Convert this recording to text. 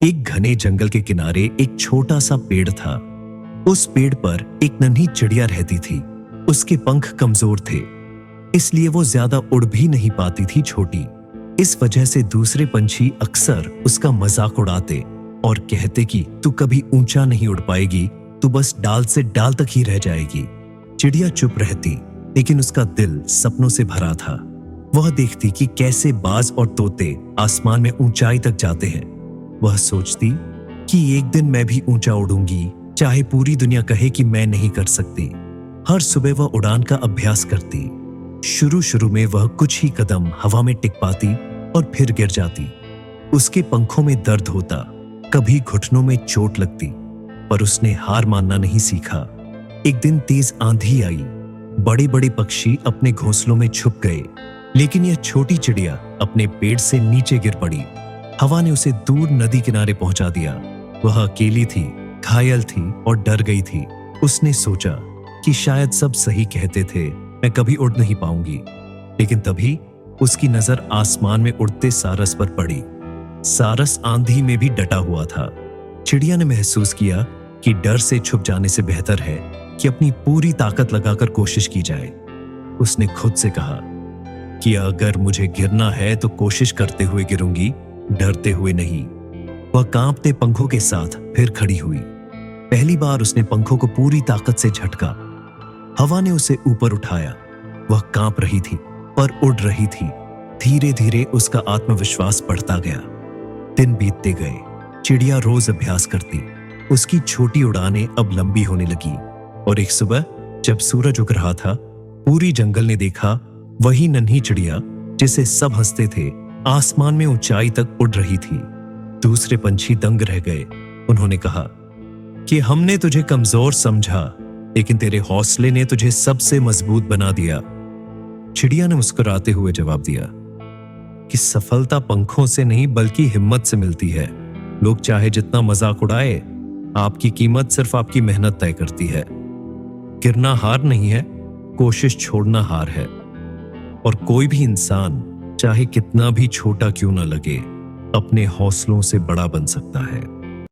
एक घने जंगल के किनारे एक छोटा सा पेड़ था। उस पेड़ पर एक नन्ही चिड़िया रहती थी। उसके पंख कमजोर थे, इसलिए वो ज्यादा उड़ भी नहीं पाती थी छोटी। इस वजह से दूसरे पंछी अक्सर उसका मजाक उड़ाते और कहते कि तू कभी ऊंचा नहीं उड़ पाएगी, तू बस डाल से डाल तक ही रह जाएगी। चिड़िया चुप रहती, लेकिन उसका दिल सपनों से भरा था। वह देखती कि कैसे बाज और तोते आसमान में ऊंचाई तक जाते हैं। वह सोचती कि एक दिन मैं भी ऊंचा उड़ूंगी, चाहे पूरी दुनिया कहे कि मैं नहीं कर सकती। हर सुबह वह उड़ान का अभ्यास करती। शुरू में वह कुछ ही कदम हवा में टिक पाती और फिर गिर जाती। उसके पंखों में दर्द होता, कभी घुटनों में चोट लगती, पर उसने हार मानना नहीं सीखा। एक दिन तेज आंधी आई, बड़े बड़े पक्षी अपने घोंसलों में छुप गए, लेकिन यह छोटी चिड़िया अपने पेड़ से नीचे गिर पड़ी। हवा ने उसे दूर नदी किनारे पहुंचा दिया। वह अकेली थी, घायल थी और डर गई थी। उसने सोचा कि शायद सब सही कहते थे, मैं कभी उड़ नहीं पाऊंगी। लेकिन तभी उसकी नजर आसमान में उड़ते सारस पर पड़ी। सारस आंधी में भी डटा हुआ था। चिड़िया ने महसूस किया कि डर से छुप जाने से बेहतर है कि अपनी पूरी ताकत लगाकर कोशिश की जाए। उसने खुद से कहा कि अगर मुझे गिरना है तो कोशिश करते हुए गिरूंगी, डरते हुए नहीं। वह कांपते पंखों के साथ फिर खड़ी हुई। पहली बार उसने पंखों को पूरी ताकत से झटका। हवा ने उसे ऊपर उठाया। वह कांप रही थी पर उड़ रही थी। धीरे धीरे उसका आत्मविश्वास बढ़ता गया। दिन बीतते गए। चिड़िया रोज अभ्यास करती। उसकी छोटी उड़ानें अब लंबी होने लगी। और एक सुबह जब सूरज उग रहा था, पूरी जंगल ने देखा वही नन्ही चिड़िया जिसे सब हंसते थे, आसमान में ऊंचाई तक उड़ रही थी। दूसरे पंछी दंग रह गए। उन्होंने कहा कि हमने तुझे कमजोर समझा, लेकिन तेरे हौसले ने तुझे सबसे मजबूत बना दिया। चिड़िया ने मुस्कुराते हुए जवाब दिया कि सफलता पंखों से नहीं बल्कि हिम्मत से मिलती है। लोग चाहे जितना मजाक उड़ाए, आपकी कीमत सिर्फ आपकी मेहनत तय करती है। गिरना हार नहीं है, कोशिश छोड़ना हार है। और कोई भी इंसान चाहे कितना भी छोटा क्यों न लगे, अपने हौसलों से बड़ा बन सकता है।